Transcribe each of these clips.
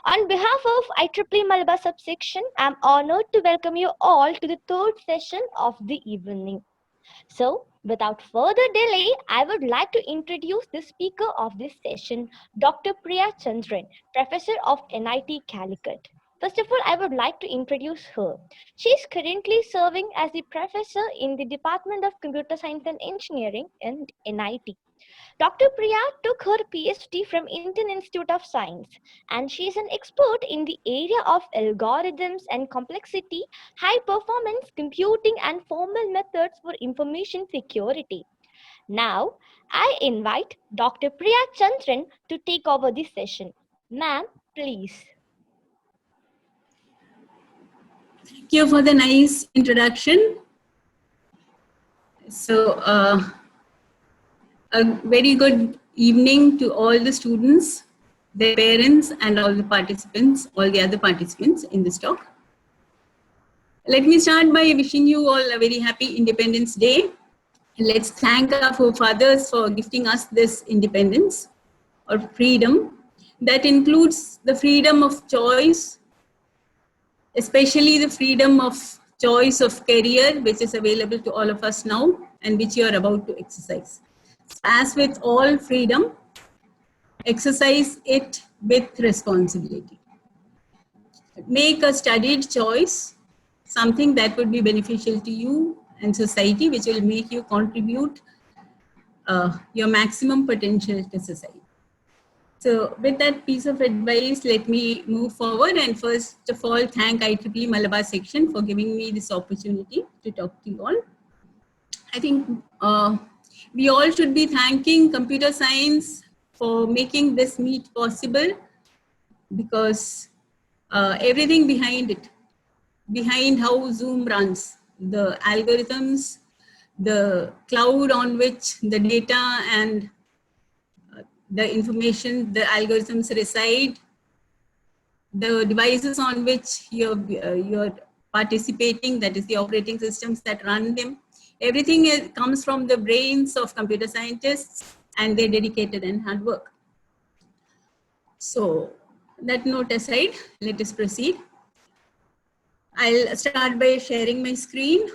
On behalf of IEEE Malabar subsection, I'm honored to welcome you all to the third session of the evening. So, without further delay, I would like to introduce the speaker of this session, Dr. Priya Chandran, Professor of NIT Calicut. First of all, I would like to introduce her. She is currently serving as the professor in the Department of Computer Science and Engineering in NIT. Dr. Priya took her PhD from Indian Institute of Science, and she is an expert in the area of algorithms and complexity, high performance computing, and formal methods for information security. Now, I invite Dr. Priya Chandran to take over this session. Ma'am, please. Thank you for the nice introduction. So, a very good evening to all the students, their parents, and all the participants, all the other participants in this talk. Let me start by wishing you all a very happy Independence Day. Let's thank our forefathers for gifting us this independence or freedom that includes the freedom of choice, especially the freedom of choice of career, which is available to all of us now and which you are about to exercise. As with all freedom, exercise it with responsibility. Make a studied choice, something that would be beneficial to you and society, which will make you contribute your maximum potential to society. So with that piece of advice, let me move forward and first of all, thank IEEE Malabar section for giving me this opportunity to talk to you all. I think we all should be thanking computer science for making this meet possible, because everything behind it, behind how Zoom runs, the algorithms, the cloud on which the data and the information, the algorithms reside, the devices on which you're participating, that is the operating systems that run them, everything comes from the brains of computer scientists and their dedicated and hard work. So that note aside, let us proceed. I'll start by sharing my screen.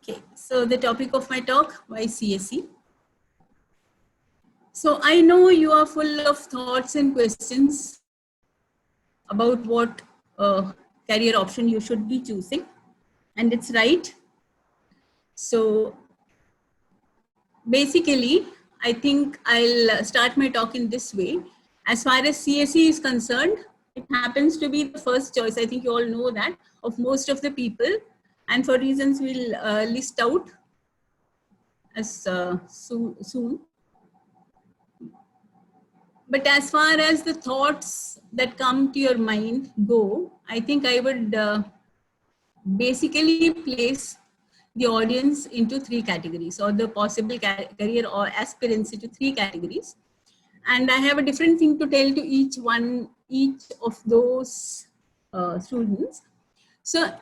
Okay, so the topic of my talk, why CSE? So I know you are full of thoughts and questions about what career option you should be choosing, and it's right. So basically, I think I'll start my talk in this way. As far as CSE is concerned, it happens to be the first choice. I think you all know that, of most of the people, and for reasons we'll list out as soon. But as far as the thoughts that come to your mind go, I think I would basically place the audience into three categories, or the possible career or aspirants into three categories. And I have a different thing to tell to each of those students. So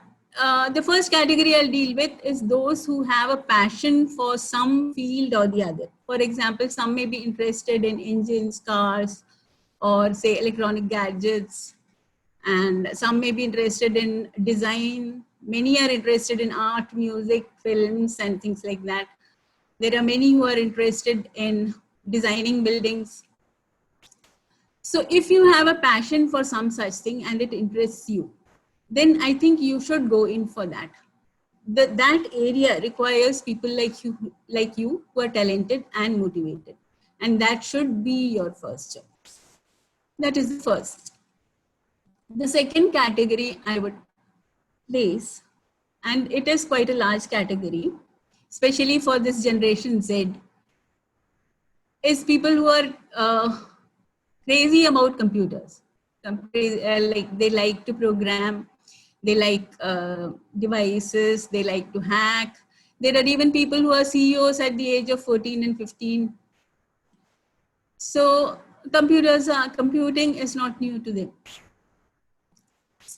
the first category I'll deal with is those who have a passion for some field or the other. For example, some may be interested in engines, cars, or say electronic gadgets, and some may be interested in design. Many are interested in art, music, films, and things like that. There are many who are interested in designing buildings. So if you have a passion for some such thing and it interests you, then I think you should go in for that. That area requires people like you who are talented and motivated. And that should be your first choice. That is the first. The second category I would place, and it is quite a large category, especially for this generation Z, is people who are crazy about computers. Like they like to program, They like devices, they like to hack. There are even people who are CEOs at the age of 14 and 15. So computing is not new to them.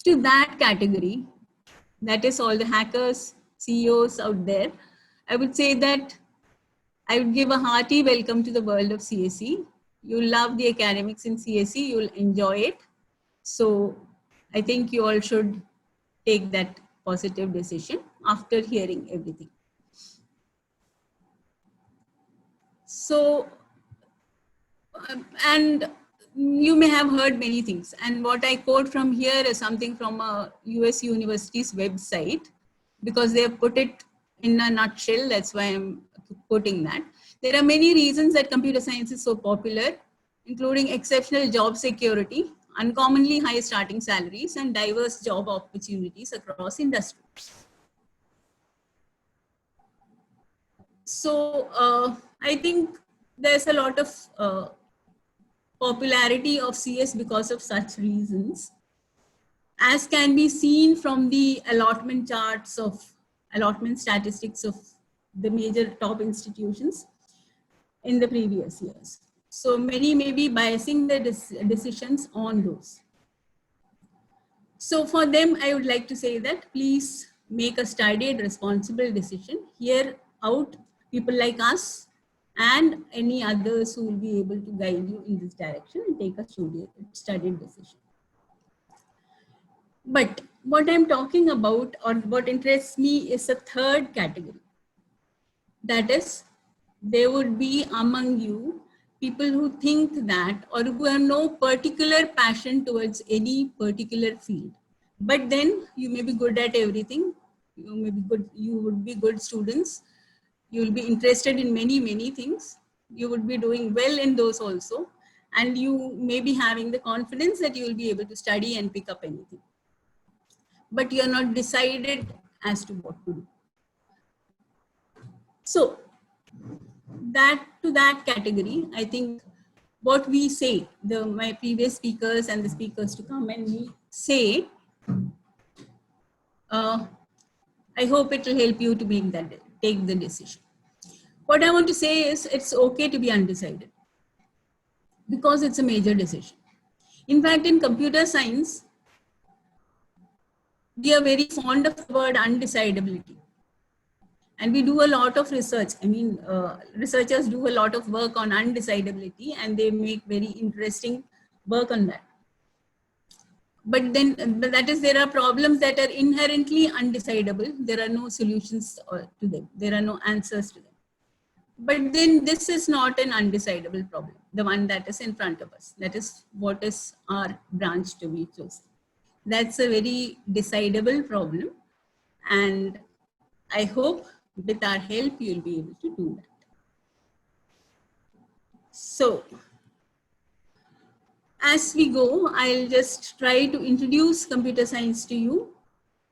To that category, that is all the hackers, CEOs out there, I would say that I would give a hearty welcome to the world of CSE. You'll love the academics in CSE, you'll enjoy it. So I think you all should take that positive decision after hearing everything. So, and you may have heard many things. And what I quote from here is something from a US university's website, because they have put it in a nutshell. That's why I'm quoting that. There are many reasons that computer science is so popular, including exceptional job security, uncommonly high starting salaries, and diverse job opportunities across industries. So I think there's a lot of popularity of CS because of such reasons, as can be seen from the allotment charts of allotment statistics of the major top institutions in the previous years. So many may be biasing their decisions on those. So for them, I would like to say that please make a studied, responsible decision. Hear out people like us and any others who will be able to guide you in this direction, and take a studied decision. But what I'm talking about, or what interests me, is a third category. That is, there would be among you people who think that, or who have no particular passion towards any particular field. But then you may be good at everything. You may be good, you would be good students. You will be interested in many, many things. You would be doing well in those also. And you may be having the confidence that you will be able to study and pick up anything. But you're not decided as to what to do. So that, to that category, I think what we say, my previous speakers and the speakers to come and me say, I hope it will help you to take the decision. What I want to say is, it's okay to be undecided, because it's a major decision. In fact, in computer science, we are very fond of the word undecidability. And we do a lot of research. I mean, researchers do a lot of work on undecidability, and they make very interesting work on that. But then that is, there are problems that are inherently undecidable. There are no solutions to them. There are no answers to them. But then this is not an undecidable problem, the one that is in front of us. That is what is our branch to be chosen. That's a very decidable problem. And I hope with our help, you'll be able to do that. So as we go, I'll just try to introduce computer science to you.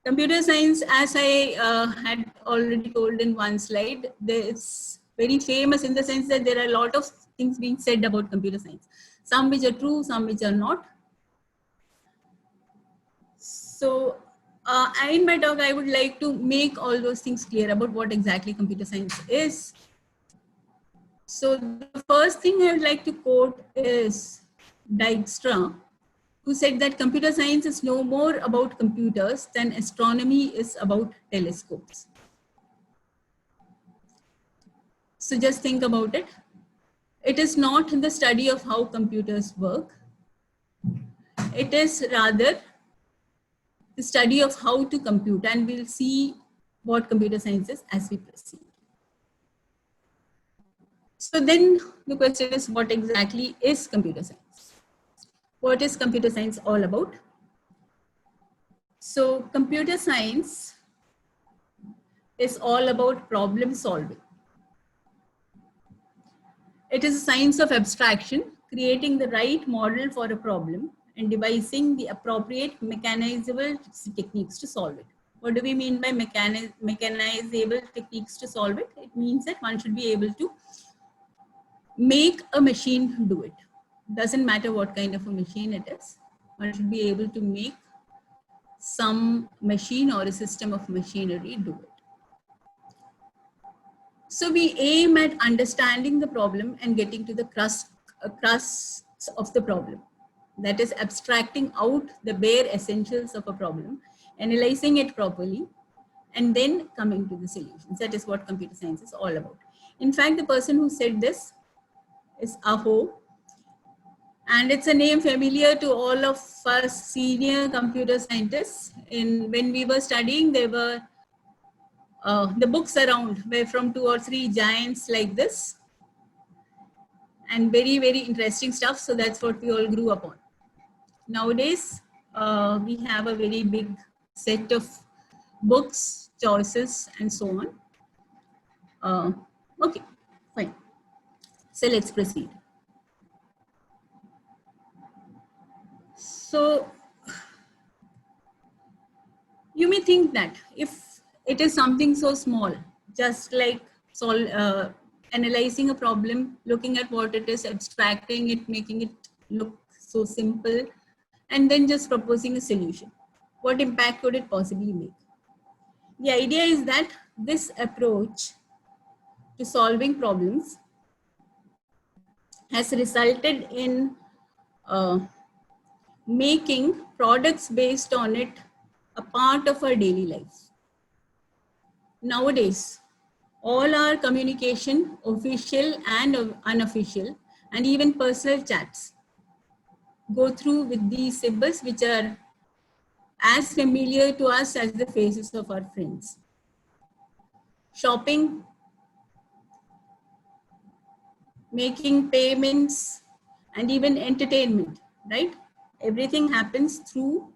Computer science, as I had already told in one slide, it's very famous in the sense that there are a lot of things being said about computer science. Some which are true, some which are not. So in my talk, I would like to make all those things clear about what exactly computer science is. So the first thing I would like to quote is Dijkstra, who said that computer science is no more about computers than astronomy is about telescopes. So just think about it. It is not the study of how computers work. It is rather the study of how to compute, and we'll see what computer science is as we proceed. So then the question is, what exactly is computer science? What is computer science all about? So computer science is all about problem solving. It is a science of abstraction, creating the right model for a problem and devising the appropriate mechanizable techniques to solve it. What do we mean by mechanizable techniques to solve it? It means that one should be able to make a machine do it. Doesn't matter what kind of a machine it is. One should be able to make some machine or a system of machinery do it. So we aim at understanding the problem and getting to the crux of the problem. That is abstracting out the bare essentials of a problem, analyzing it properly, and then coming to the solutions. That is what computer science is all about. In fact, the person who said this is Aho, and it's a name familiar to all of us senior computer scientists. When we were studying, there were the books around were from 2 or 3 giants like this, and very, very interesting stuff. So that's what we all grew up on. Nowadays, we have a very big set of books, choices, and so on. Okay, fine. So let's proceed. So you may think that if it is something so small, just like analyzing a problem, looking at what it is, abstracting it, making it look so simple, and then just proposing a solution, what impact could it possibly make? The idea is that this approach to solving problems has resulted in making products based on it a part of our daily lives. Nowadays, all our communication, official and unofficial, and even personal chats go through with these symbols, which are as familiar to us as the faces of our friends. Shopping, making payments, and even entertainment, right? Everything happens through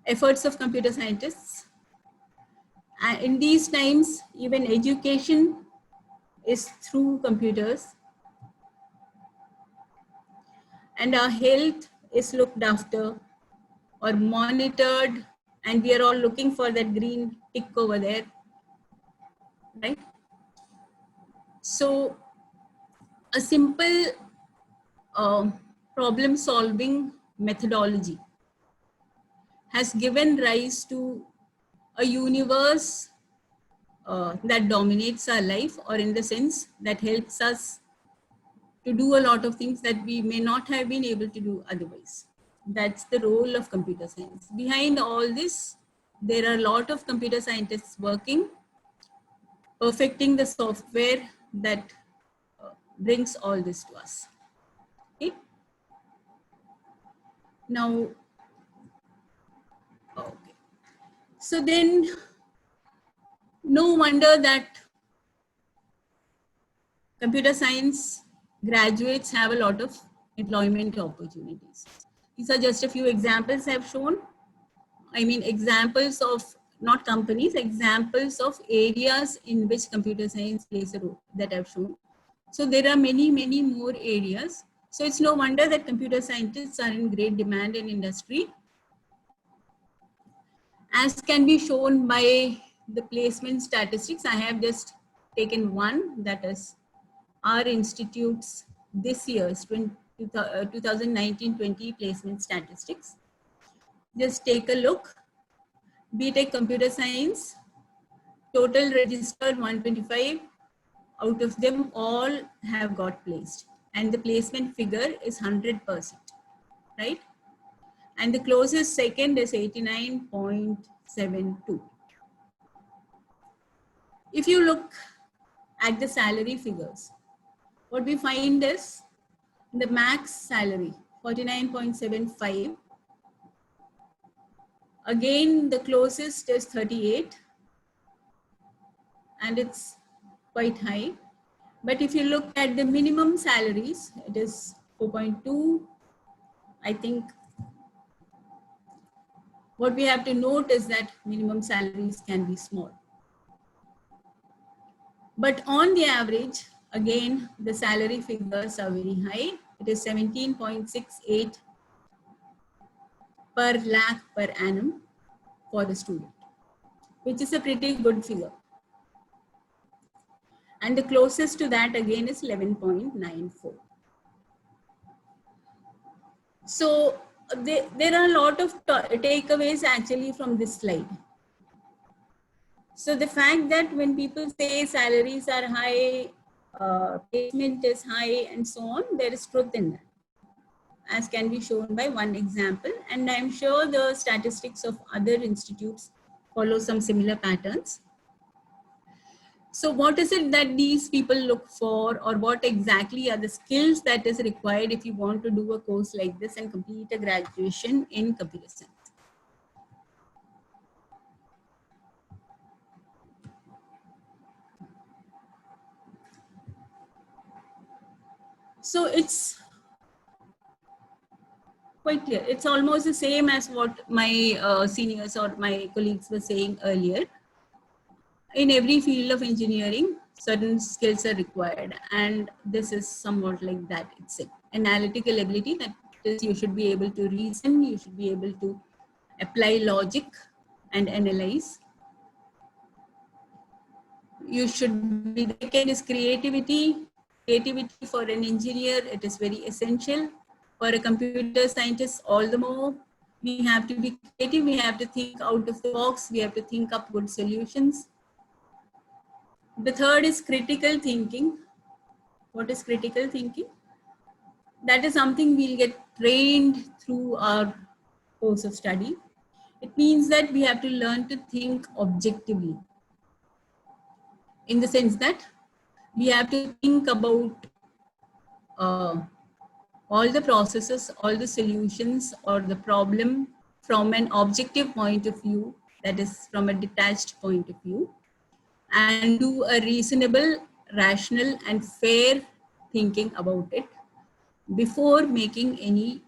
efforts of computer scientists. And in these times, even education is through computers. And our health is looked after or monitored, and we are all looking for that green tick over there, right? So a simple problem solving methodology has given rise to a universe that dominates our life, or in the sense that helps us to do a lot of things that we may not have been able to do otherwise. That's the role of computer science. Behind all this, there are a lot of computer scientists working, perfecting the software that brings all this to us. Okay. Now, okay. So then, no wonder that computer science graduates have a lot of employment opportunities. These are just a few examples I've shown. I mean, examples of not companies, examples of areas in which computer science plays a role that I've shown. So there are many, many more areas. So it's no wonder that computer scientists are in great demand in industry, as can be shown by the placement statistics. I have just taken one, that is our institute's this year's 2019-20 placement statistics. Just take a look. BTech Computer Science, total registered 125, out of them all have got placed. And the placement figure is 100%, right? And the closest second is 89.72. If you look at the salary figures, what we find is the max salary, 49.75. Again, the closest is 38, and it's quite high. But if you look at the minimum salaries, it is 4.2. I think what we have to note is that minimum salaries can be small. But on the average, again, the salary figures are very high. It is 17.68 per lakh per annum for the student, which is a pretty good figure. And the closest to that again is 11.94. So there are a lot of takeaways actually from this slide. So the fact that when people say salaries are high, placement is high, and so on, there is truth in that, as can be shown by one example. And I'm sure the statistics of other institutes follow some similar patterns. So what is it that these people look for, or what exactly are the skills that is required if you want to do a course like this and complete a graduation in computer science? So it's quite clear. It's almost the same as what my seniors or my colleagues were saying earlier. In every field of engineering, certain skills are required, and this is somewhat like that. It's an analytical ability, that is, you should be able to reason, you should be able to apply logic and analyze. You should be, the second is creativity. Creativity for an engineer, it is very essential. For a computer scientist, all the more. We have to be creative, we have to think out of the box, we have to think up good solutions. The third is critical thinking. What is critical thinking? That is something we'll get trained through our course of study. It means that we have to learn to think objectively, in the sense that we have to think about all the processes, all the solutions or the problem from an objective point of view, that is from a detached point of view, and do a reasonable, rational and fair thinking about it before making any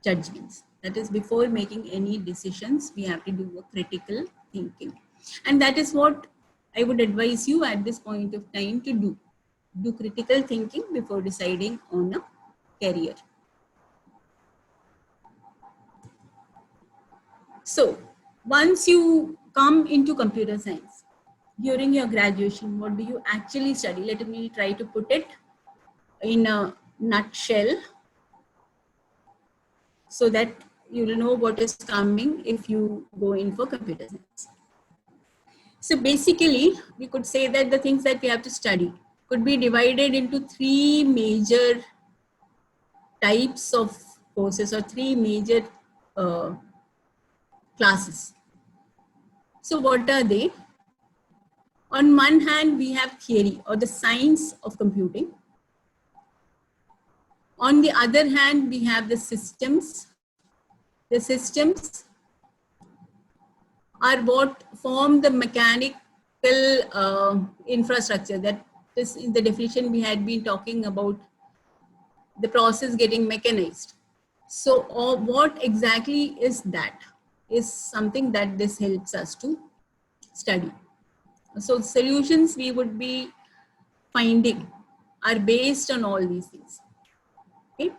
judgments. That is, before making any decisions, we have to do a critical thinking. And that is what I would advise you at this point of time to do. Do critical thinking before deciding on a career. So once you come into computer science, during your graduation, what do you actually study? Let me try to put it in a nutshell so that you will know what is coming if you go in for computer science. So basically, we could say that the things that we have to study could be divided into three major types of courses, or three major classes. So what are they? On one hand, we have theory, or the science of computing. On the other hand, we have the systems. The systems are what form the mechanical infrastructure. That is the definition we had been talking about, the process getting mechanized. So what exactly is that? Is something that this helps us to study. So solutions we would be finding are based on all these things. Okay,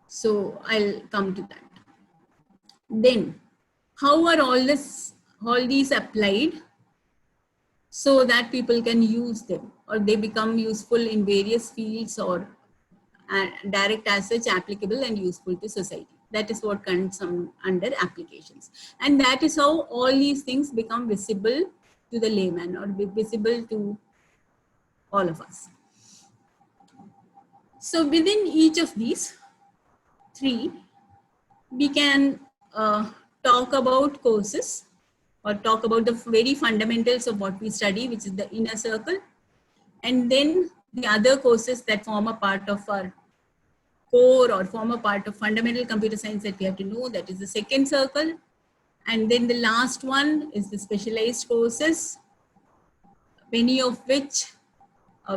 so I'll come to that. Then, how are all these applied so that people can use them, or they become useful in various fields, or direct as such applicable and useful to society? That is what comes under applications, and that is how all these things become visible to the layman, or be visible to all of us. So within each of these three, we can talk about courses, or talk about the very fundamentals of what we study, which is the inner circle, and then the other courses that form a part of our core or form a part of fundamental computer science that we have to know, that is the second circle. And then the last one is the specialized courses, many of which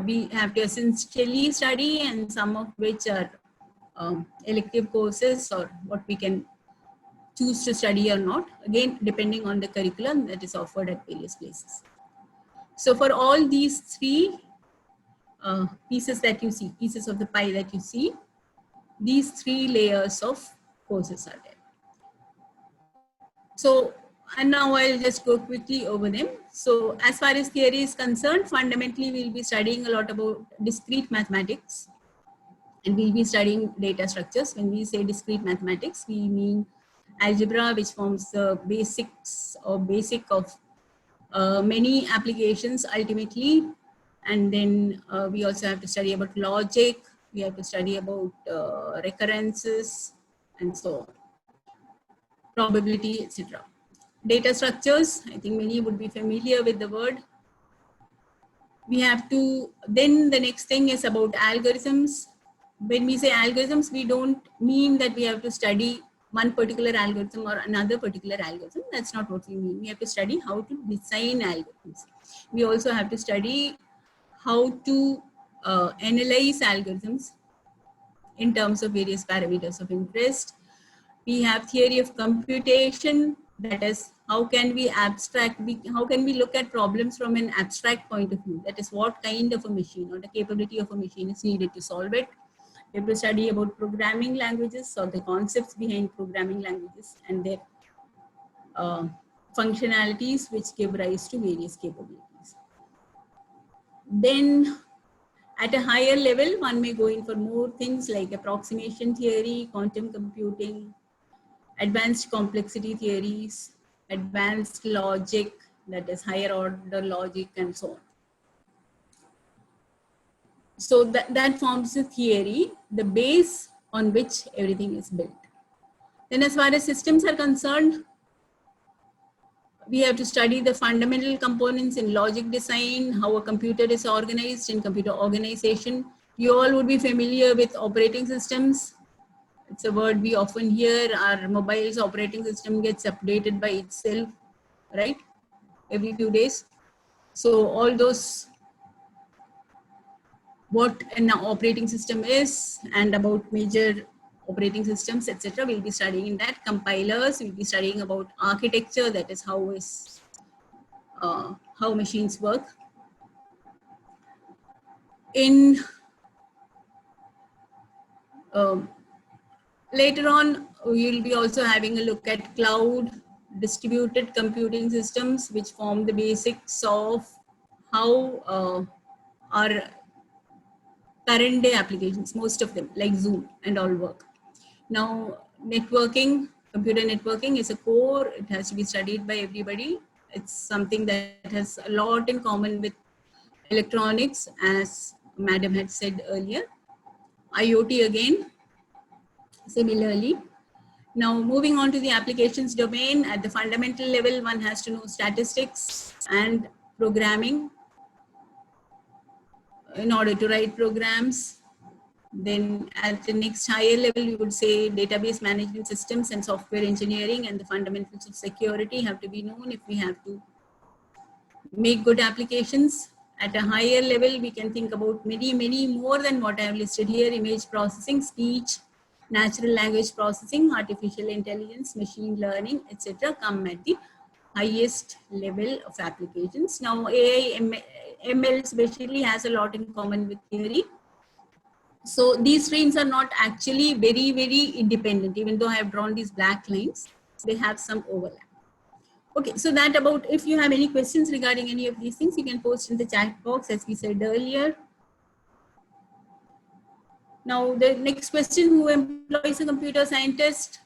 we have to essentially study, and some of which are elective courses, or what we can choose to study or not, again depending on the curriculum that is offered at various places. So for all these three pieces that you see, pieces of the pie that you see, these three layers of courses are there. So, and now I'll just go quickly over them. So as far as theory is concerned, fundamentally we'll be studying a lot about discrete mathematics, and we'll be studying data structures. When we say discrete mathematics, we mean algebra, which forms the basics or basic of many applications ultimately. And then we also have to study about logic, we have to study about recurrences, and so on, probability, etc. Data structures, I think many would be familiar with the word. We have to, then the next thing is about algorithms. When we say algorithms, we don't mean that we have to study one particular algorithm or another particular algorithm. That's not what we mean. We have to study how to design algorithms. We also have to study how to analyze algorithms in terms of various parameters of interest. We have theory of computation, that is how can we how can we look at problems from an abstract point of view, that is what kind of a machine or the capability of a machine is needed to solve it. We have to study about programming languages or the concepts behind programming languages and their functionalities which give rise to various capabilities. Then at a higher level, one may go in for more things like approximation theory, quantum computing, advanced complexity theories, advanced logic, that is higher order logic, and so on. So that forms the theory, the base on which everything is built. Then as far as systems are concerned, we have to study the fundamental components in logic design, how a computer is organized in computer organization. You all would be familiar with operating systems. It's a word we often hear. Our mobile's operating system gets updated by itself, right? Every few days. So all those, what an operating system is and about major operating systems, etc. We'll be studying in that. Compilers, we'll be studying about architecture, that is how machines work. In later on, we'll be also having a look at cloud, distributed computing systems, which form the basics of how our current day applications, most of them like Zoom and all work. Now, networking, computer networking is a core. It has to be studied by everybody. It's something that has a lot in common with electronics, as Madam had said earlier. IoT again, similarly. Now, moving on to the applications domain, at the fundamental level, one has to know statistics and programming in order to write programs. Then at the next higher level, we would say database management systems and software engineering, and the fundamentals of security have to be known if we have to make good applications. At a higher level, we can think about many more than what I have listed here: image processing, speech, natural language processing, artificial intelligence, machine learning, etc. come at the highest level of applications. Now, AI, ML especially has a lot in common with theory. So these streams are not actually very independent, even though I have drawn these black lines, they have some overlap. Okay, so that about, if you have any questions regarding any of these things, you can post in the chat box, as we said earlier. Now, the next question, who employs a computer scientist?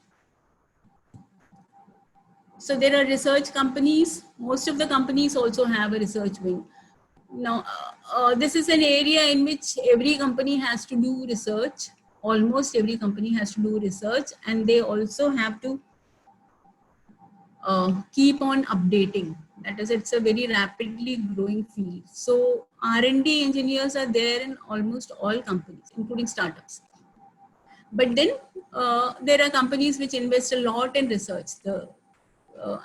So there are research companies. Most of the companies also have a research wing. Now, this is an area in which every company has to do research. Almost every company has to do research, and they also have to keep on updating. That is, it's a very rapidly growing field. So R&D engineers are there in almost all companies, including startups. But then there are companies which invest a lot in research.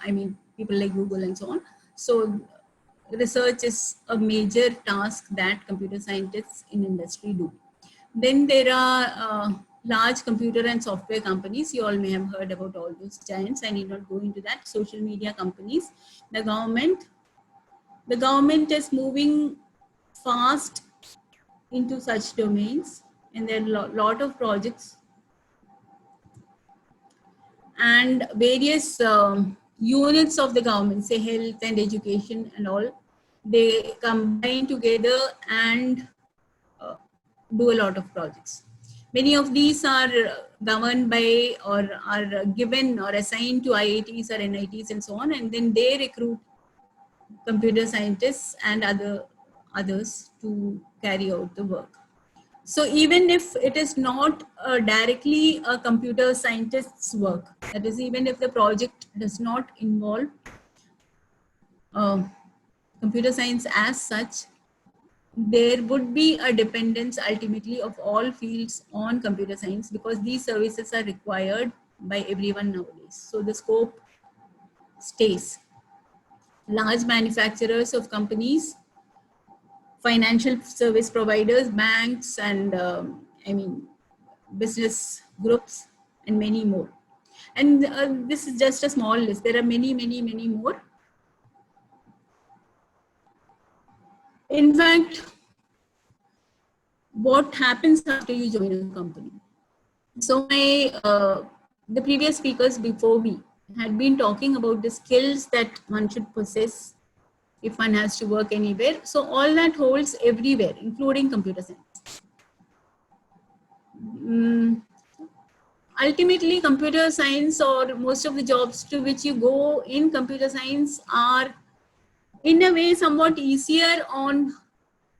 I mean, people like Google and so on. So research is a major task that computer scientists in industry do. Then there are large computer and software companies. You all may have heard about all those giants. I need not go into that. Social media companies, the government is moving fast into such domains, and there are a lot of projects and various units of the government, say health and education and all, they combine together and do a lot of projects. Many of these are governed by or are given or assigned to IITs or NITs and so on, and then they recruit computer scientists and others to carry out the work. So even if it is not directly a computer scientist's work, that is, even if the project does not involve computer science as such, there would be a dependence ultimately of all fields on computer science, because these services are required by everyone nowadays. So the scope stays. Large manufacturers of companies, financial service providers, banks, and business groups, and many more. And this is just a small list. There are many, many, many more. In fact, what happens after you join a company? So the previous speakers before me had been talking about the skills that one should possess if one has to work anywhere. So all that holds everywhere, including computer science. Ultimately, computer science, or most of the jobs to which you go in computer science, are in a way somewhat easier on,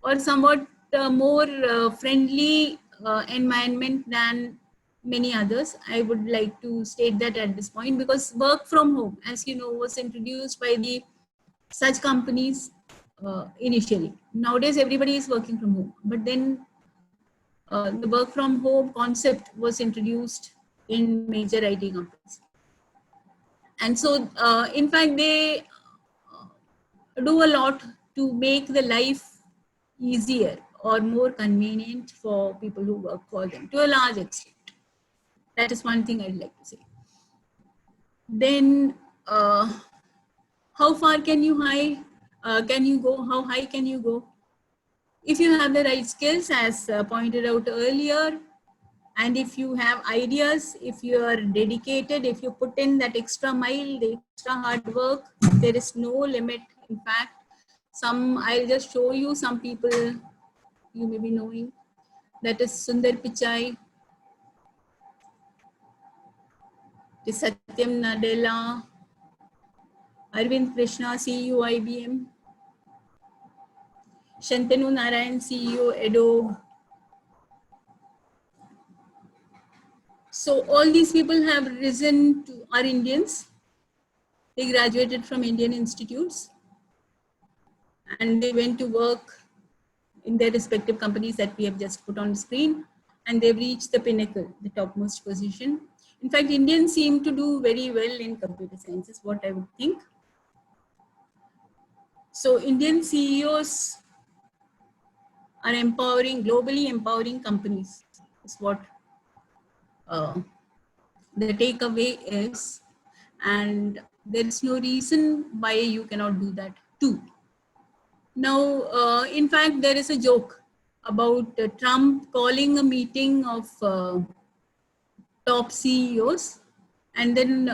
or somewhat more friendly environment than many others. I would like to state that at this point, because work from home, as you know, was introduced by the such companies initially. Nowadays, everybody is working from home, but then the work from home concept was introduced in major IT companies. And so, in fact, they do a lot to make the life easier or more convenient for people who work for them to a large extent. That is one thing I'd like to say. Then, how far can you go? How high can you go? If you have the right skills, as pointed out earlier, and if you have ideas, if you are dedicated, if you put in that extra mile, the extra hard work, there is no limit. In fact, I'll just show you some people you may be knowing. That is Sundar Pichai, it is Satyam Nadella, Arvind Krishna, CEO IBM, Shantanu Narayan, CEO Adobe. So all these people have risen to, are Indians. They graduated from Indian institutes and they went to work in their respective companies that we have just put on the screen, and they've reached the pinnacle, the topmost position. In fact, Indians seem to do very well in computer science, is what I would think. So Indian CEOs are globally empowering companies, is what the takeaway is. And there is no reason why you cannot do that too. Now, in fact, there is a joke about Trump calling a meeting of top CEOs, and then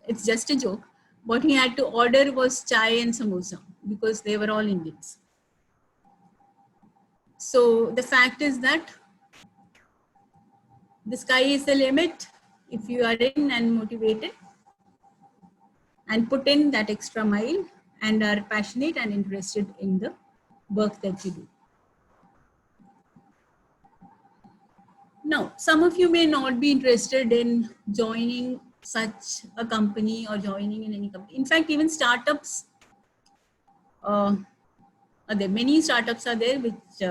it's just a joke. What he had to order was chai and samosa because they were all Indians. So the fact is that the sky is the limit if you are in and motivated and put in that extra mile and are passionate and interested in the work that you do. Now, some of you may not be interested in joining such a company or joining in any company. In fact, even startups, are there many startups are there which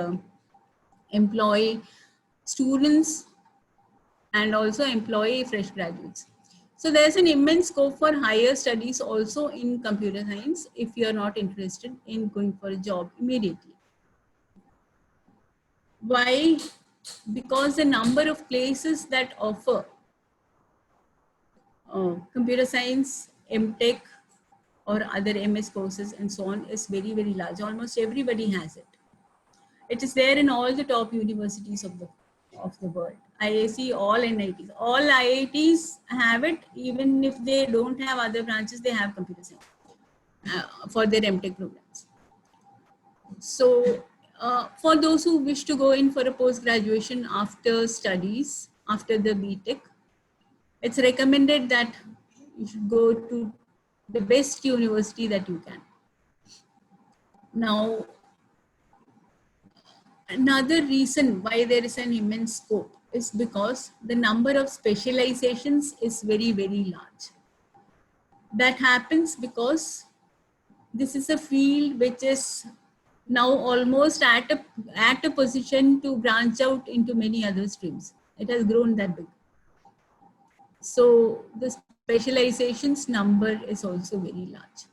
employ students and also employ fresh graduates. So there's an immense scope for higher studies also in computer science if you're not interested in going for a job immediately. Why? Because the number of places that offer computer science, MTech, or other MS courses and so on is very, very large. Almost everybody has it. It is there in all the top universities of the world. IIC, all NITs. All IITs have it, even if they don't have other branches, they have computer science for their MTech programs. So For those who wish to go in for a post-graduation after studies, after the BTech, it's recommended that you should go to the best university that you can. Now, another reason why there is an immense scope is because the number of specializations is very, very large. That happens because this is a field which is now almost at a position to branch out into many other streams. It has grown that big. So the specializations number is also very large.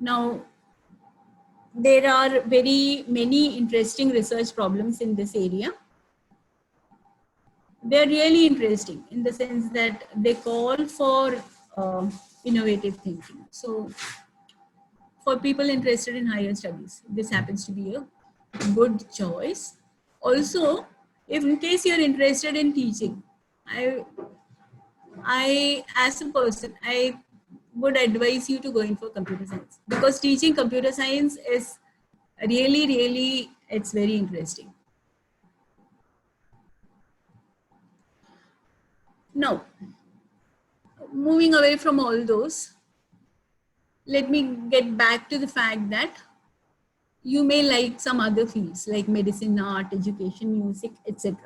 Now, there are very many interesting research problems in this area. They're really interesting in the sense that they call for innovative thinking. So for people interested in higher studies, this happens to be a good choice. Also, if in case you're interested in teaching, I as a person, I would advise you to go in for computer science, because teaching computer science is really, it's very interesting. Now, moving away from all those, let me get back to the fact that you may like some other fields like medicine, art, education, music, etc.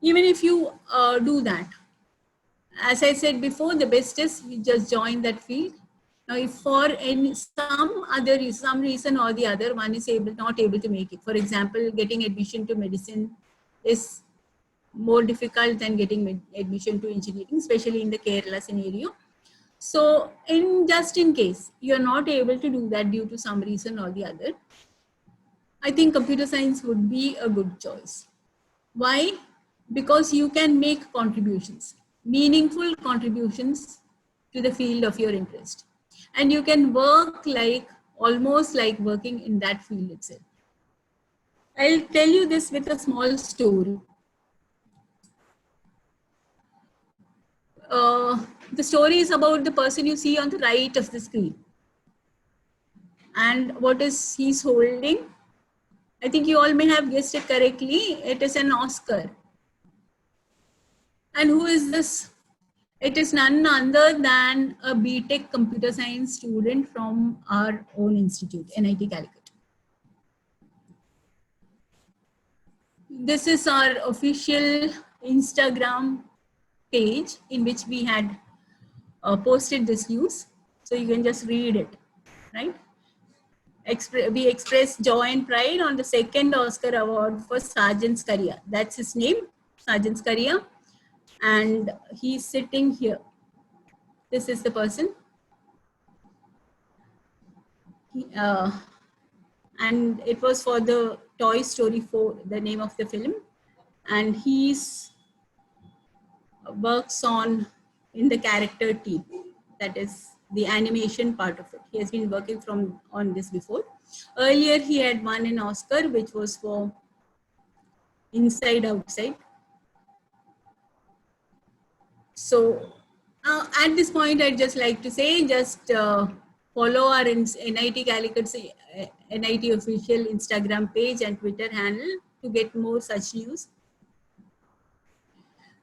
Even if you do that, as I said before, the best is you just join that field. Now, if for some reason or the other, one is not able to make it, for example, getting admission to medicine is more difficult than getting admission to engineering, especially in the Kerala scenario. So just in case you're not able to do that due to some reason or the other, I think computer science would be a good choice. Why? Because you can make contributions, meaningful contributions to the field of your interest. And you can work almost like working in that field itself. I'll tell you this with a small story. The story is about the person you see on the right of the screen. And what is he's holding? I think you all may have guessed it correctly. It is an Oscar. And who is this? It is none other than a BTech computer science student from our own institute, NIT Calicut. This is our official Instagram page in which we had posted this news. So you can just read it, right? We express joy and pride on the second Oscar award for Sarjan Skaria. That's his name, Sarjan Skaria. And he's sitting here. This is the person. And it was for the Toy Story 4, the name of the film. And he's works in the character team. That is the animation part of it. He has been working on this before. Earlier, he had won an Oscar, which was for Inside Outside. So at this point, I'd just like to say, just follow our NIT Calicut NIT official Instagram page and Twitter handle to get more such news.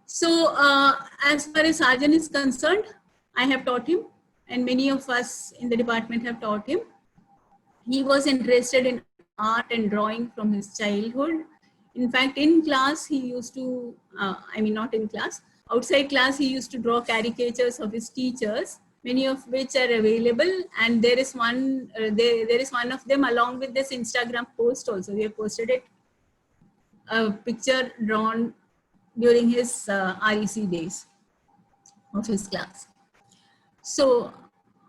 So as far as Sarjan is concerned, I have taught him, and many of us in the department have taught him. He was interested in art and drawing from his childhood. In fact, in class, he used to, not in class, outside class, he used to draw caricatures of his teachers, many of which are available. And there is one of them along with this Instagram post also. We have posted it, a picture drawn during his REC days of his class. So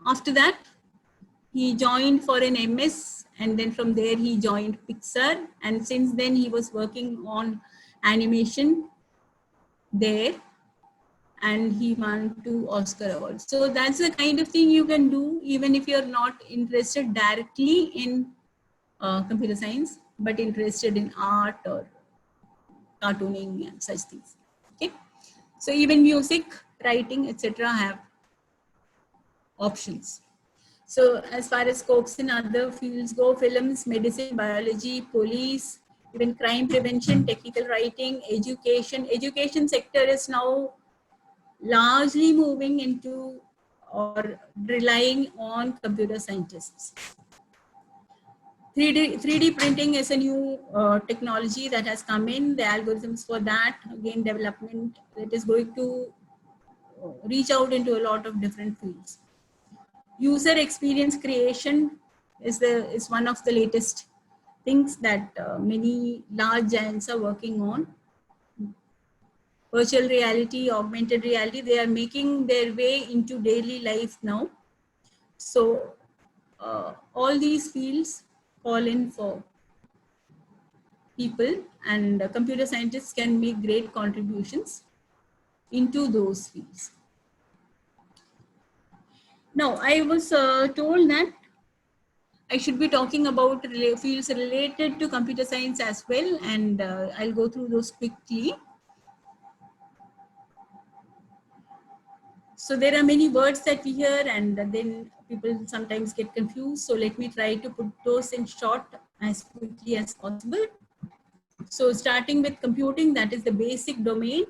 after that, he joined for an MS, and then from there he joined Pixar. And since then he was working on animation there, and he won 2 Oscar awards. So that's the kind of thing you can do even if you're not interested directly in computer science, but interested in art or cartooning and such things. Okay, so even music, writing, etc. have options. So as far as scopes in other fields go, films, medicine, biology, police, even crime prevention, technical writing, education. Education sector is now largely moving into or relying on computer scientists. 3D printing is a new technology that has come in. The algorithms for that, again, development that is going to reach out into a lot of different fields. User experience creation is one of the latest things that many large giants are working on. Virtual reality, augmented reality, they are making their way into daily life now. So all these fields call in for people, and computer scientists can make great contributions into those fields. Now, I was told that I should be talking about fields related to computer science as well, and I'll go through those quickly. So there are many words that we hear, and then people sometimes get confused. So let me try to put those in short as quickly as possible. So starting with computing, that is the basic domain.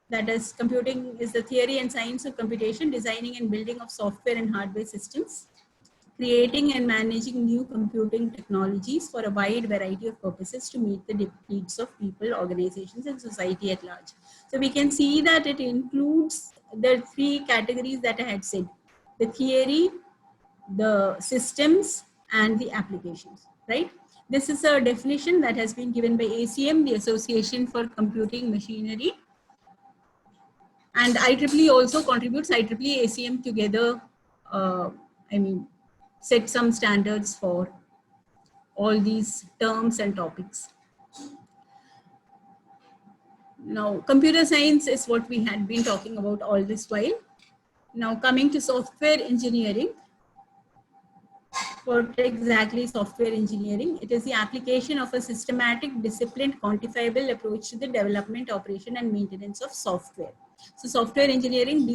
That is, computing is the theory and science of computation, designing and building of software and hardware systems, creating and managing new computing technologies for a wide variety of purposes to meet the needs of people, organizations, and society at large. So we can see that it includes the three categories that I had said: the theory, the systems, and the applications, right? This is a definition that has been given by ACM, the Association for Computing Machinery. And IEEE also contributes. IEEE, ACM together, set some standards for all these terms and topics. Now, computer science is what we had been talking about all this while. Now, coming to software engineering. What exactly is software engineering? It is the application of a systematic, disciplined, quantifiable approach to the development, operation, and maintenance of software. So software engineering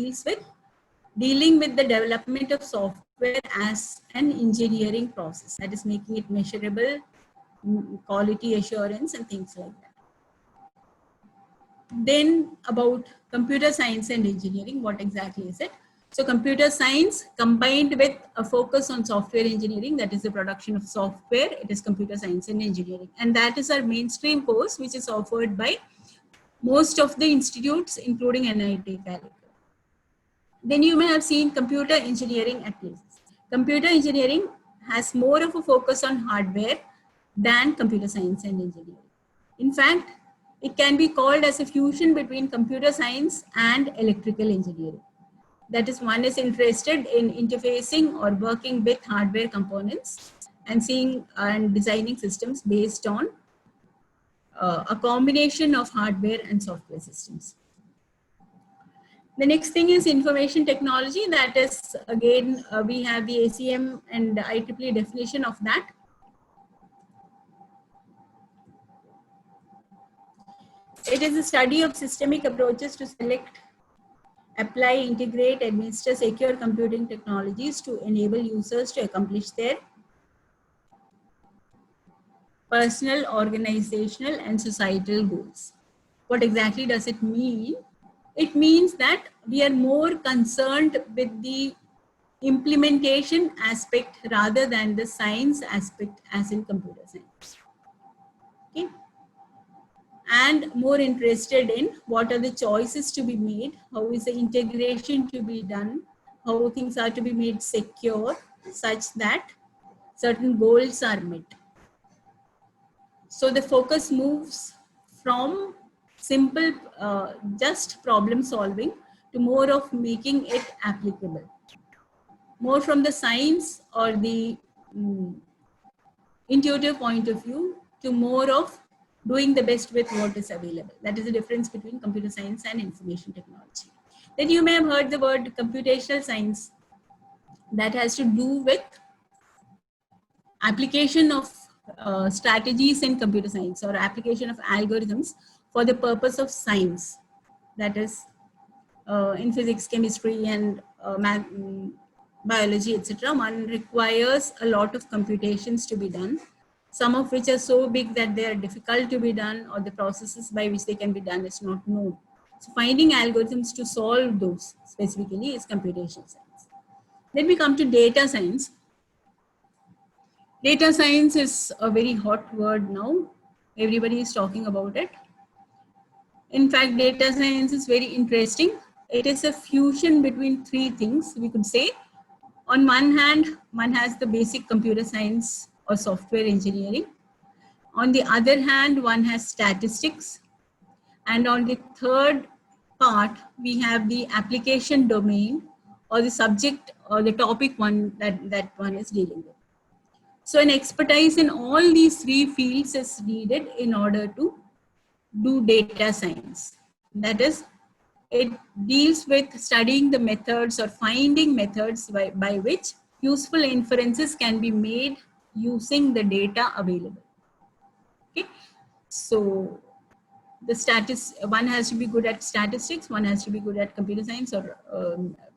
dealing with the development of software as an engineering process, that is making it measurable, quality assurance, and things like that. Then about computer science and engineering, what exactly is it? So computer science combined with a focus on software engineering, that is the production of software, it is computer science and engineering. And that is our mainstream course, which is offered by most of the institutes, including NIT Calicut. Then you may have seen computer engineering at places. Computer engineering has more of a focus on hardware than computer science and engineering. In fact, it can be called as a fusion between computer science and electrical engineering. That is, one is interested in interfacing or working with hardware components and seeing and designing systems based on a combination of hardware and software systems. The next thing is information technology. That is, again, we have the ACM and the IEEE definition of that. It is a study of systemic approaches to select, apply, integrate, administer secure computing technologies to enable users to accomplish their personal, organizational, and societal goals. What exactly does it mean? It means that we are more concerned with the implementation aspect rather than the science aspect, as in computer science. Okay. And more interested in what are the choices to be made, how is the integration to be done, how things are to be made secure such that certain goals are met. So the focus moves from simple just problem solving to more of making it applicable, more from the science or the intuitive point of view to more of doing the best with what is available. That is the difference between computer science and information technology. Then you may have heard the word computational science. That has to do with application of strategies in computer science or application of algorithms for the purpose of science. That is in physics, chemistry, and biology, etc., one requires a lot of computations to be done, some of which are so big that they are difficult to be done, or the processes by which they can be done is not known. So finding algorithms to solve those specifically is computation science. Then we come to data science. Data science is a very hot word now. Everybody is talking about it. In fact, data science is very interesting. It is a fusion between three things, we could say. On one hand, one has the basic computer science or software engineering. On the other hand, one has statistics. And on the third part, we have the application domain or the subject or the topic one that one is dealing with. So an expertise in all these three fields is needed in order to do data science. That is, it deals with studying the methods or finding methods by which useful inferences can be made using the data available. Okay, so one has to be good at statistics, one has to be good at computer science or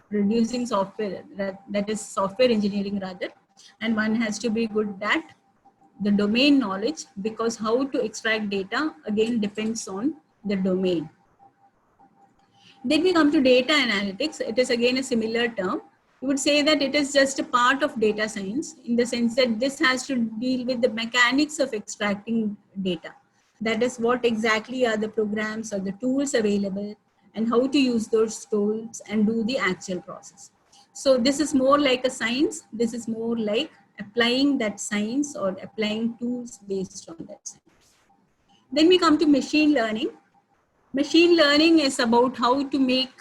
producing software, that is software engineering rather, and one has to be good at the domain knowledge, because how to extract data again depends on the domain. Then we come to data analytics. It is again a similar term. You would say that it is just a part of data science in the sense that this has to deal with the mechanics of extracting data. That is, what exactly are the programs or the tools available and how to use those tools and do the actual process. So this is more like a science. This is more like applying that science or applying tools based on that science. Then we come to machine learning. Machine learning is about how to make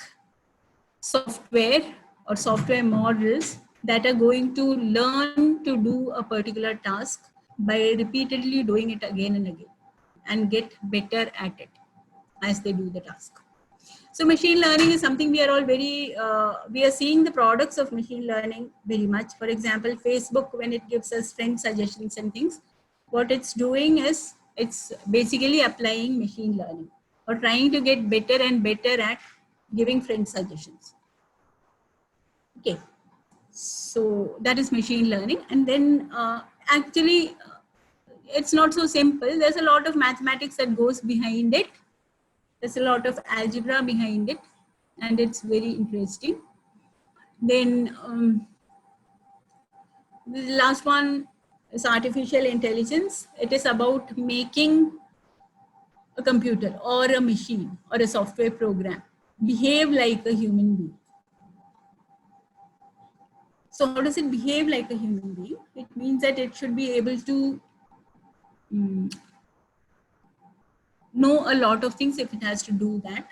software or software models that are going to learn to do a particular task by repeatedly doing it again and again and get better at it as they do the task. So machine learning is something we are all we are seeing the products of machine learning very much. For example, Facebook, when it gives us friend suggestions and things, what it's doing is it's basically applying machine learning or trying to get better and better at giving friend suggestions. Okay, so that is machine learning. And then actually, it's not so simple. There's a lot of mathematics that goes behind it. There's a lot of algebra behind it, and it's very interesting. Then the last one is artificial intelligence. It is about making a computer or a machine or a software program behave like a human being. So how does it behave like a human being? It means that it should be able to know a lot of things if it has to do that.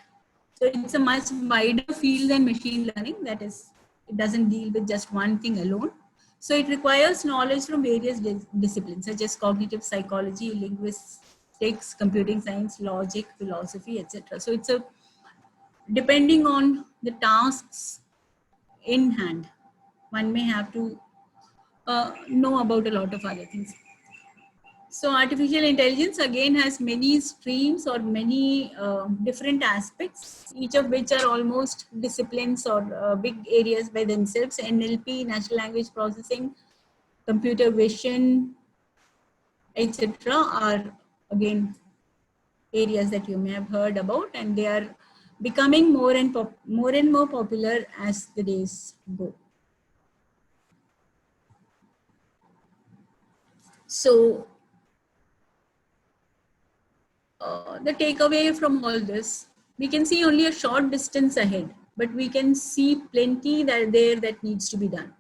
So it's a much wider field than machine learning. That is, it doesn't deal with just one thing alone. So it requires knowledge from various disciplines such as cognitive psychology, linguistics, computing science, logic, philosophy, etc. So it's a depending on the tasks in hand, one may have to know about a lot of other things. So artificial intelligence again has many streams or many different aspects, each of which are almost disciplines or big areas by themselves. NLP, natural language processing, computer vision, etc. are again areas that you may have heard about, and they are becoming more and more popular as the days go. So the takeaway from all this, we can see only a short distance ahead, but we can see plenty that needs to be done.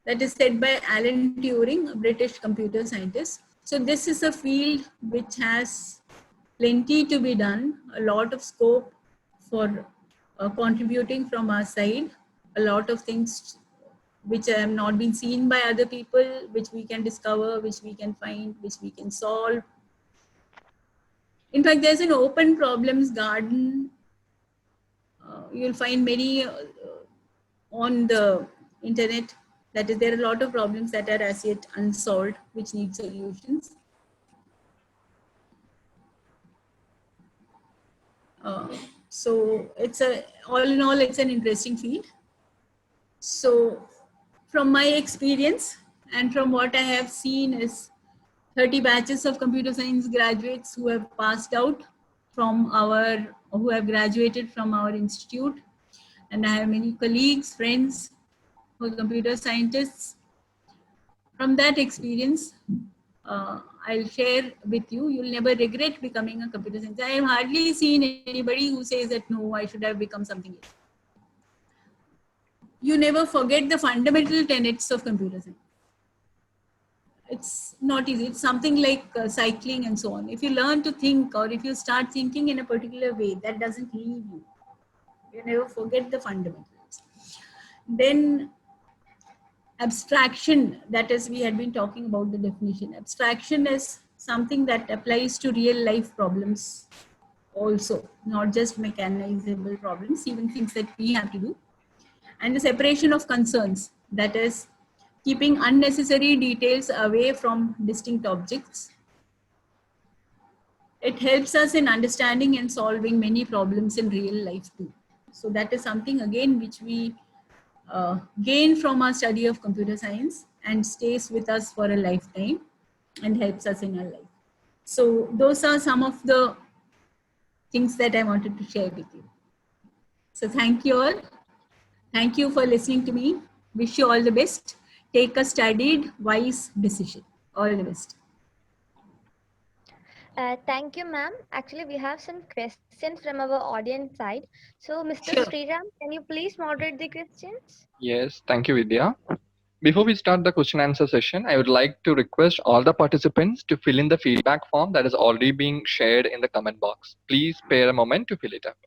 That is said by Alan Turing, a British computer scientist. So this is a field which has plenty to be done, a lot of scope for contributing from our side, a lot of things which have not been seen by other people, which we can discover, which we can find, which we can solve. In fact, there's an open problems garden. You'll find many on the internet. That is, there are a lot of problems that are as yet unsolved, which need solutions. So it's all in all, it's an interesting field. So from my experience and from what I have seen is 30 batches of computer science graduates who have passed out who have graduated from our institute. And I have many colleagues, friends who are computer scientists. From that experience, I'll share with you, you'll never regret becoming a computer scientist. I have hardly seen anybody who says that, no, I should have become something else. You never forget the fundamental tenets of computer science. It's not easy. It's something like cycling and so on. If you learn to think, or if you start thinking in a particular way, that doesn't leave you. You never forget the fundamentals. Then abstraction, that is, we had been talking about the definition. Abstraction is something that applies to real life problems also, not just mechanizable problems, even things that we have to do. And the separation of concerns, that is, keeping unnecessary details away from distinct objects. It helps us in understanding and solving many problems in real life too. So that is something again which we gain from our study of computer science and stays with us for a lifetime and helps us in our life. So those are some of the things that I wanted to share with you. So thank you all. Thank you for listening to me. Wish you all the best. Take a studied, wise decision. All the best. Thank you, ma'am. Actually, we have some questions from our audience side. So, Mr. Sure. Sriram, can you please moderate the questions? Yes, thank you, Vidya. Before we start the question answer session, I would like to request all the participants to fill in the feedback form that is already being shared in the comment box. Please spare a moment to fill it up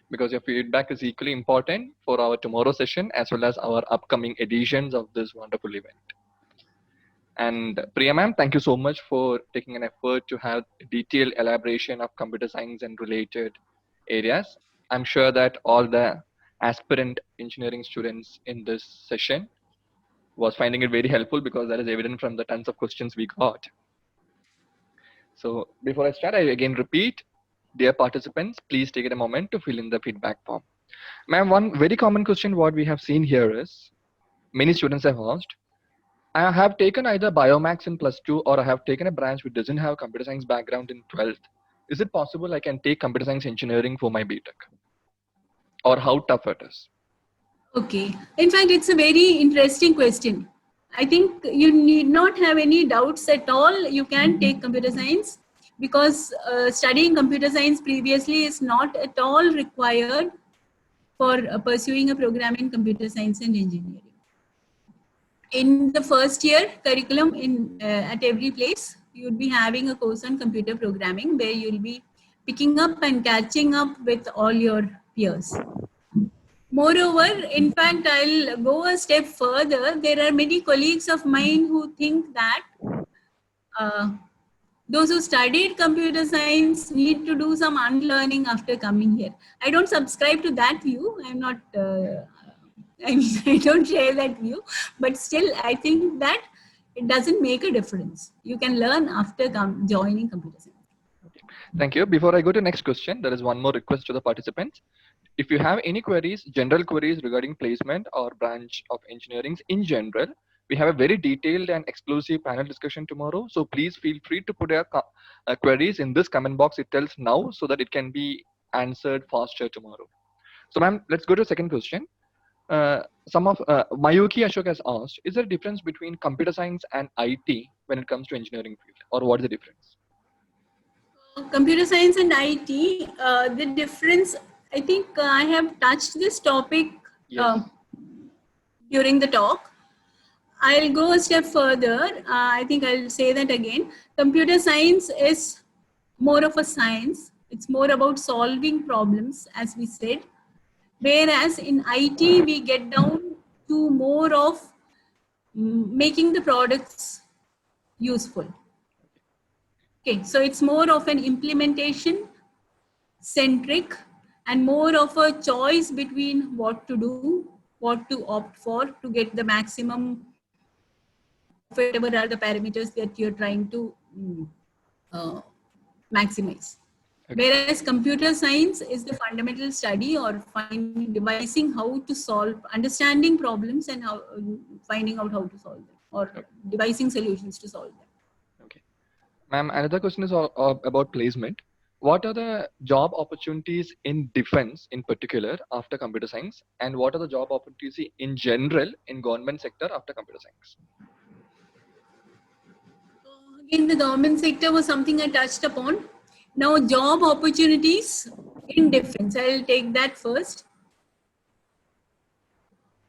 because your feedback is equally important for our tomorrow session as well as our upcoming editions of this wonderful event. And Priya ma'am, thank you so much for taking an effort to have detailed elaboration of computer science and related areas. I'm sure that all the aspirant engineering students in this session was finding it very helpful because that is evident from the tons of questions we got. So before I start, I again repeat, dear participants, please take a moment to fill in the feedback form. Ma'am, one very common question what we have seen here is, many students have asked, I have taken either Biomax in +2 or I have taken a branch which doesn't have computer science background in 12th. Is it possible I can take computer science engineering for my BTech? Or how tough it is? Okay. In fact, it's a very interesting question. I think you need not have any doubts at all. You can take computer science because studying computer science previously is not at all required for pursuing a program in computer science and engineering. In the first year curriculum at every place, you'd be having a course on computer programming where you'll be picking up and catching up with all your peers. Moreover, in fact, I'll go a step further. There are many colleagues of mine who think that those who studied computer science need to do some unlearning after coming here. I don't subscribe to that view. I'm not, I don't share that view, but still, I think that it doesn't make a difference. You can learn after joining computer science. Thank you. Before I go to next question, there is one more request to the participants. If you have any queries, general queries regarding placement or branch of engineering in general, we have a very detailed and exclusive panel discussion tomorrow. So please feel free to put your queries in this comment box itself now so that it can be answered faster tomorrow. So ma'am, let's go to the second question. Mayuki Ashok has asked, is there a difference between computer science and IT when it comes to engineering field, or what is the difference? Computer science and IT, the difference, I think I have touched this topic during the talk. I'll go a step further. I think I'll say that again. Computer science is more of a science. It's more about solving problems, as we said. Whereas in IT, we get down to more of making the products useful. Okay, so it's more of an implementation centric and more of a choice between what to do, what to opt for to get the maximum, whatever are the parameters that you're trying to maximize. Whereas computer science is the fundamental study or devising how to solve, understanding problems and how finding out how to solve them, or Okay. devising solutions to solve them. Okay. Ma'am, another question is about placement. What are the job opportunities in defense in particular after computer science, and what are the job opportunities in general in government sector after computer science? Again, the government sector was something I touched upon. Now, job opportunities in defense, I'll take that first.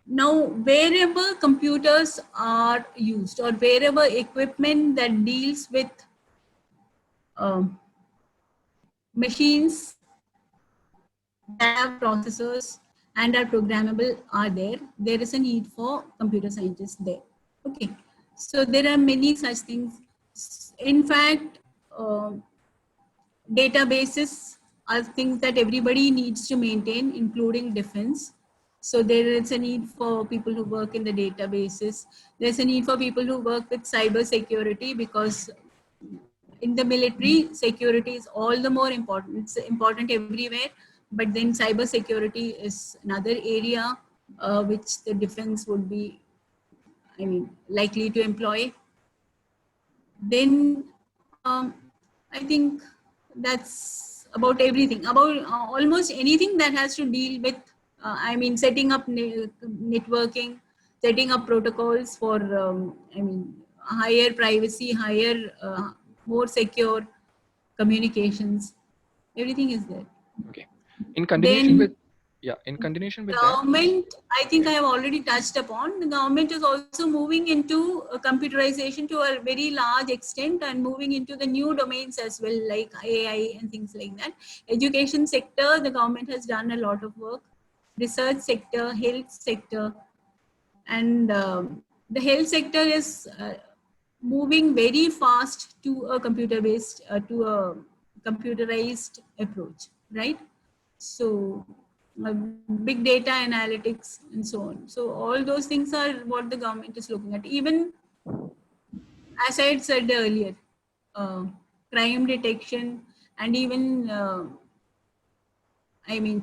Now, wherever computers are used or wherever equipment that deals with um, machines that have processors and are programmable are there is a need for computer scientists there. Okay, so there are many such things. In fact, databases are things that everybody needs to maintain, including defense. So there is a need for people who work in the databases. There's a need for people who work with cyber security, because in the military, security is all the more important. It's important everywhere, but then cyber security is another area which the defense would be, likely to employ. Then I think that's about everything, about almost anything that has to deal with, setting up networking, setting up protocols for, higher privacy, higher, more secure communications. Everything is there. Okay. In continuation with, Then yeah, in continuation with that, government, I think I have already touched upon. The government is also moving into computerization to a very large extent and moving into the new domains as well, like AI and things like that. Education sector, the government has done a lot of work. Research sector, health sector, and the health sector is moving very fast to a computer-based, to a computerized approach, right? So big data analytics and so on. So all those things are what the government is looking at. Even as I had said earlier, crime detection and even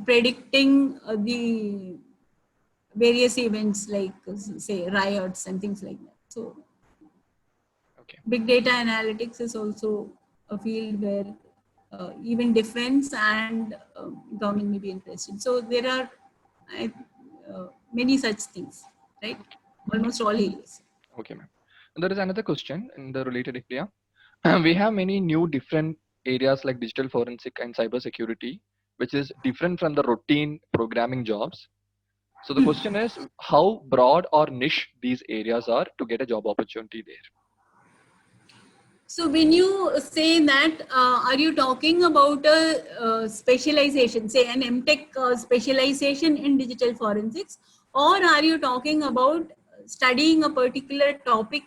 predicting the various events like say riots and things like that. So okay, big data analytics is also a field where even defense and government may be interested. So there are many such things, right? Almost all areas. okay, ma'am. And there is another question in the related area. We have many new different areas like digital forensic and cyber security, which is different from the routine programming jobs. So the question is how broad or niche these areas are to get a job opportunity there. So when you say that, are you talking about a specialization, say an MTech specialization in digital forensics, or are you talking about studying a particular topic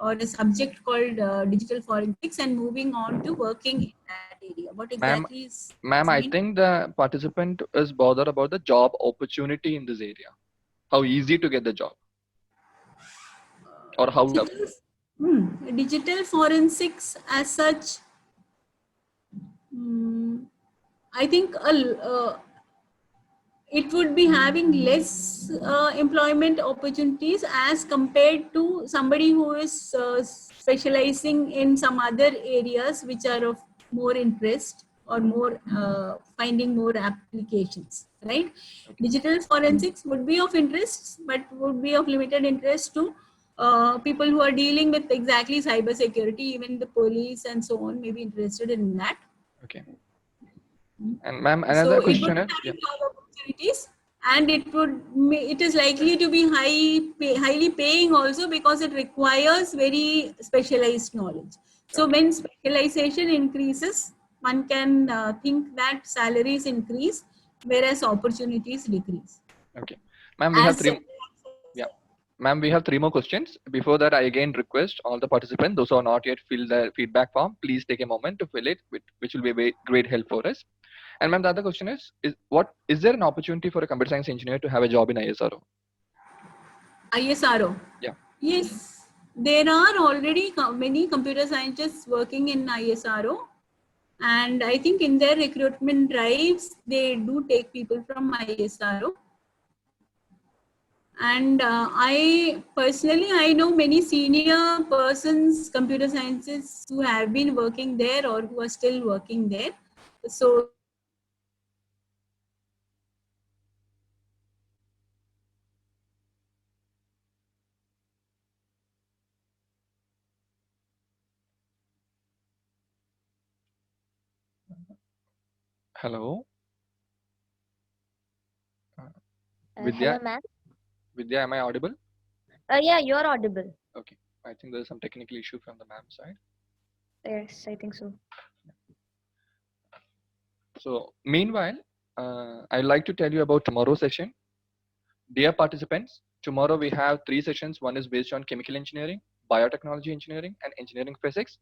or a subject called digital forensics and moving on to working in that area? What Ma'am, exactly is ma'am, you I mean? think the participant is bothered about the job opportunity in this area. How easy to get the job or how tough. Digital forensics as such, I think it would be having less employment opportunities as compared to somebody who is specializing in some other areas which are of more interest or more finding more applications, right? Okay. Digital forensics would be of interest, but would be of limited interest to people who are dealing with exactly cyber security. Even the police and so on may be interested in that. Okay. And ma'am, So another it would question be is, yeah. having job opportunities, and it is likely to be highly paying also, because it requires very specialized knowledge. So Okay. when specialization increases, one can think that salaries increase, whereas opportunities decrease. Okay. Ma'am, we have As three. Yeah. Ma'am, we have three more questions. Before that, I again request all the participants, those who are not yet filled the feedback form, please take a moment to fill it, which will be a very great help for us. And ma'am, the other question is there an opportunity for a computer science engineer to have a job in ISRO? ISRO. Yeah. Yes, there are already many computer scientists working in ISRO, And I think in their recruitment drives, they do take people from ISRO. And I personally, I know many senior persons, computer scientists who have been working there or who are still working there. So Hello. Hello, Vidya, ma'am. Vidya, am I audible? Yeah, you're audible. Okay. I think there's some technical issue from the ma'am side. Yes, I think so. So meanwhile, I'd like to tell you about tomorrow's session. Dear participants, tomorrow we have 3 sessions. One is based on chemical engineering, biotechnology engineering, and engineering physics.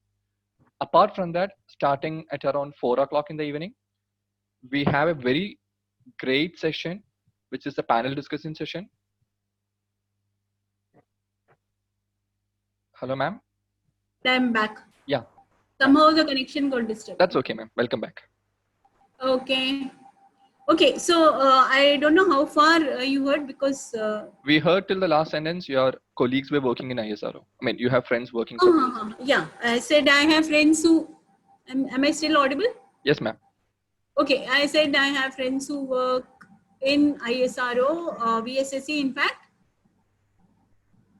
Apart from that, starting at around 4 o'clock in the evening, we have a very great session, which is a panel discussion session. Hello, ma'am. I'm back. Yeah. Somehow the connection got disturbed. That's okay, ma'am. Welcome back. Okay. Okay, so I don't know how far you heard because. We heard till the last sentence your colleagues were working in ISRO. I mean, you have friends working for. Yeah, I said I have friends who. Am I still audible? Yes, ma'am. Okay, I said I have friends who work in ISRO, VSSC, in fact.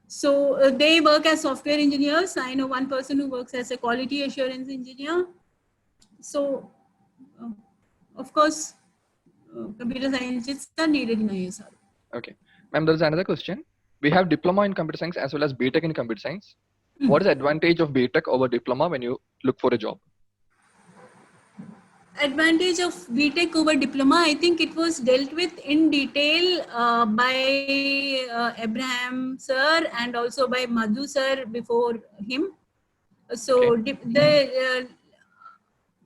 So they work as software engineers. I know one person who works as a quality assurance engineer. So, of course, computer scientists are needed in ISRO. Okay. Ma'am, there's another question. We have diploma in computer science as well as BTech in computer science. What is the advantage of BTech over diploma when you look for a job? Advantage of BTech over diploma, I think it was dealt with in detail by Abraham sir and also by Madhu sir before him. So the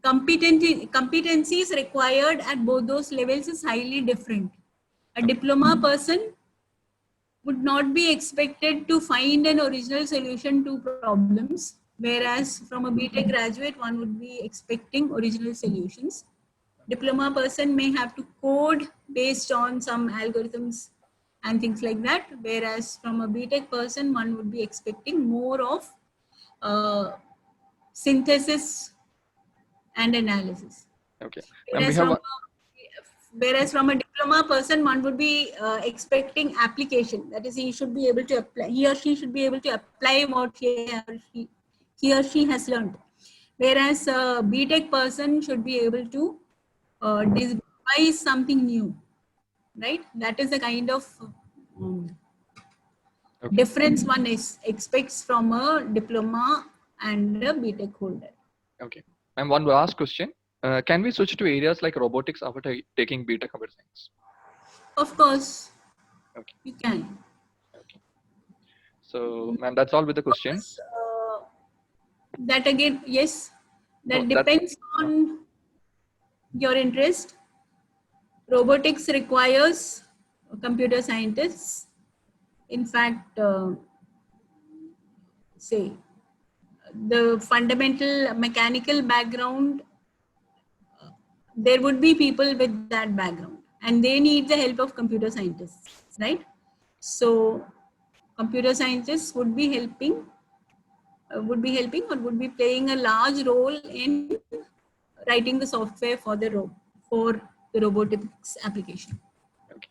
competencies required at both those levels is highly different. A diploma person would not be expected to find an original solution to problems, whereas from a BTech graduate, one would be expecting original solutions. Diploma person may have to code based on some algorithms and things like that, whereas from a BTech person, one would be expecting more of synthesis and analysis. Okay. And Whereas from a diploma person, one would be expecting application. That is, he should be able to apply. He or she should be able to apply what he or she has learned. Whereas a BTech person should be able to devise something new, right? That is the kind of difference one expects from a diploma and a BTech holder. Okay. And one last question. Can we switch to areas like robotics after taking BTech computer science? Of course, you can. Okay. So, ma'am, that's all with the questions. That again, yes, that depends on your interest. Robotics requires computer scientists. In fact, say the fundamental mechanical background, there would be people with that background and they need the help of computer scientists, right? So computer scientists would be helping or would be playing a large role in writing the software for the robotics application. Okay.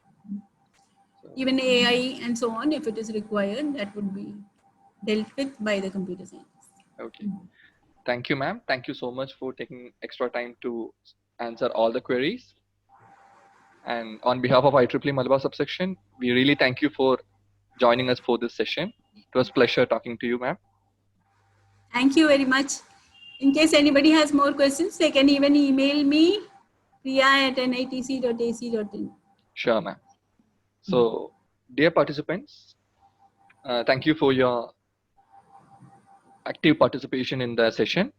Even AI and so on, if it is required, that would be dealt with by the computer scientists. Okay. Thank you, ma'am. Thank you so much for taking extra time to answer all the queries. And on behalf of IEEE Malabar subsection, we really thank you for joining us for this session. It was a pleasure talking to you, ma'am. Thank you very much. In case anybody has more questions, they can even email me, priya@nitc.ac.in. Sure, ma'am. So, dear participants, thank you for your active participation in the session.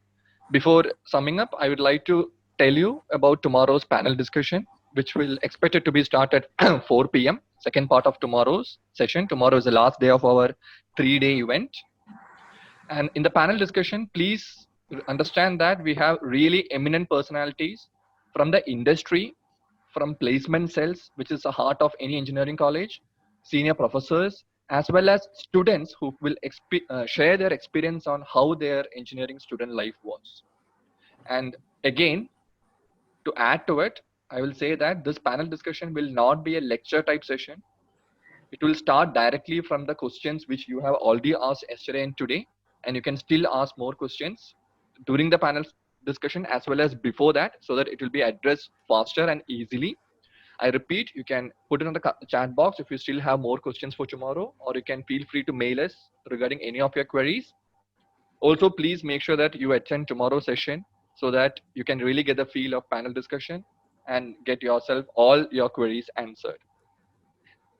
Before summing up, I would like to tell you about tomorrow's panel discussion, which will expected to be started at 4 p.m. Second part of tomorrow's session. Tomorrow is the last day of our 3-day event. And in the panel discussion, please understand that we have really eminent personalities from the industry, from placement cells, which is the heart of any engineering college, senior professors, as well as students who will share their experience on how their engineering student life was. And again, to add to it, I will say that this panel discussion will not be a lecture type session. It will start directly from the questions which you have already asked yesterday and today, and you can still ask more questions during the panel discussion as well as before that, so that it will be addressed faster and easily. I repeat, you can put it in the chat box if you still have more questions for tomorrow, or you can feel free to mail us regarding any of your queries. Also, please make sure that you attend tomorrow's session so that you can really get the feel of panel discussion and get yourself all your queries answered.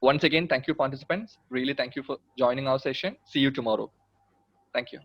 Once again, thank you, participants. Really, thank you for joining our session. See you tomorrow. Thank you.